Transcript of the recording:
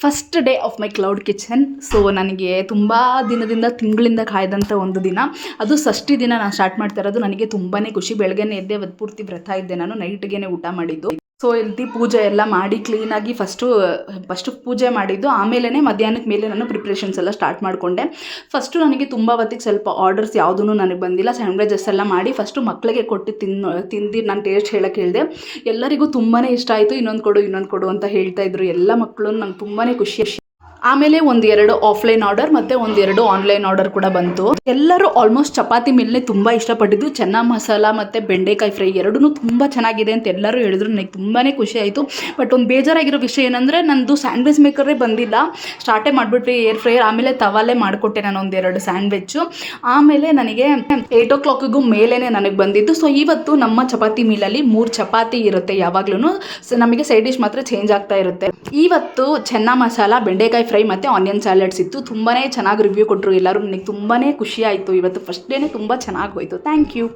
First day of my cloud kitchen. So ನನಗೆ ತುಂಬ ದಿನದಿಂದ ತಿಂಗಳಿಂದ ಕಾಯ್ದಂಥ ಒಂದು ದಿನ, ಅದು ಷಷ್ಠಿ ದಿನ ನಾನು ಸ್ಟಾರ್ಟ್ ಮಾಡ್ತಾ ಇರೋದು. ನನಗೆ ತುಂಬಾ ಖುಷಿ. ಬೆಳಗ್ಗೆನೇ ಎದ್ದೆ ಅವತ್ತು ಪೂರ್ತಿ ವ್ರತ ಇದ್ದೆ, ನಾನು ನೈಟ್ಗೆ ಊಟ ಮಾಡಿದ್ದು. ಸೊ ಇಲ್ಲಿ ಪೂಜೆ ಎಲ್ಲ ಮಾಡಿ ಕ್ಲೀನಾಗಿ ಫಸ್ಟು ಪೂಜೆ ಮಾಡಿದ್ದು, ಆಮೇಲೆ ಮಧ್ಯಾಹ್ನಕ್ಕೆ ಮೇಲೆ ನಾನು ಪ್ರಿಪ್ರೇಷನ್ಸ್ ಎಲ್ಲ ಸ್ಟಾರ್ಟ್ ಮಾಡಿಕೊಂಡೆ. ಫಸ್ಟು ನನಗೆ ತುಂಬ ಹೊತ್ತಿಗೆ ಸ್ವಲ್ಪ ಆರ್ಡರ್ಸ್ ಯಾವುದೂ ನನಗೆ ಬಂದಿಲ್ಲ. ಸ್ಯಾಂಡ್ವಿಚಸ್ ಎಲ್ಲ ಮಾಡಿ ಫಸ್ಟು ಮಕ್ಕಳಿಗೆ ಕೊಟ್ಟು ತಿಂದು ನಾನು ಟೇಸ್ಟ್ ಹೇಳೋಕ್ಕೆ ಹೇಳಿದೆ. ಎಲ್ಲರಿಗೂ ತುಂಬಾ ಇಷ್ಟ ಆಯಿತು. ಇನ್ನೊಂದು ಕೊಡು ಅಂತ ಹೇಳ್ತಾ ಇದ್ರು ಎಲ್ಲ ಮಕ್ಕಳು. ನಂಗೆ ತುಂಬಾ ಖುಷಿ. ಆಮೇಲೆ 1-2 ಆಫ್ಲೈನ್ ಆರ್ಡರ್ ಮತ್ತು 1-2 ಆನ್ಲೈನ್ ಆರ್ಡರ್ ಕೂಡ ಬಂತು. ಎಲ್ಲರೂ ಆಲ್ಮೋಸ್ಟ್ ಚಪಾತಿ ಮೇಲೇ ತುಂಬ ಇಷ್ಟಪಟ್ಟಿದ್ದು. ಚೆನ್ನ ಮಸಾಲ ಮತ್ತು ಬೆಂಡೆಕಾಯಿ ಫ್ರೈ ಎರಡೂ ತುಂಬ ಚೆನ್ನಾಗಿದೆ ಅಂತ ಎಲ್ಲರೂ ಹೇಳಿದ್ರು. ನನಗೆ ತುಂಬಾ ಖುಷಿ ಆಯಿತು. ಬಟ್ ಒಂದು ಬೇಜಾರಾಗಿರೋ ವಿಷಯ ಏನಂದರೆ, ನಂದು ಸ್ಯಾಂಡ್ವಿಚ್ ಮೇಕರೇ ಬಂದಿಲ್ಲ. ಸ್ಟಾರ್ಟೇ ಮಾಡಿಬಿಟ್ರಿ ಏರ್ ಫ್ರೈಯರ್. ಆಮೇಲೆ ತವಾಲೆ ಮಾಡಿಕೊಟ್ಟೆ ನಾನು 1-2 ಸ್ಯಾಂಡ್ವಿಚ್ಚು. ಆಮೇಲೆ ನನಗೆ 8 o'clockಗೂ ಮೇಲೇ ನನಗೆ ಬಂದಿದ್ದು. ಸೊ ಇವತ್ತು ನಮ್ಮ ಚಪಾತಿ ಮೀಲಲ್ಲಿ 3 ಚಪಾತಿ ಇರುತ್ತೆ ಯಾವಾಗ್ಲೂ. ನಮಗೆ ಸೈಡ್ ಡಿಶ್ ಮಾತ್ರ ಚೇಂಜ್ ಆಗ್ತಾ ಇರುತ್ತೆ. ಇವತ್ತು ಚೆನ್ನ ಮಸಾಲ, ಬೆಂಡೆಕಾಯಿ ಫ್ರೈ ಮತ್ತು ಆನಿಯನ್ ಸ್ಯಾಲಡ್ಸ್ ಇತ್ತು. ತುಂಬಾ ಚೆನ್ನಾಗಿ ರಿವ್ಯೂ ಕೊಟ್ಟರು ಎಲ್ಲರೂ. ನನಗೆ ತುಂಬಾ ಖುಷಿ ಆಯಿತು. ಇವತ್ತು ಫಸ್ಟ್ ಡೇನೇ ತುಂಬ ಚೆನ್ನಾಗಿ ಹೋಯಿತು. Thank you.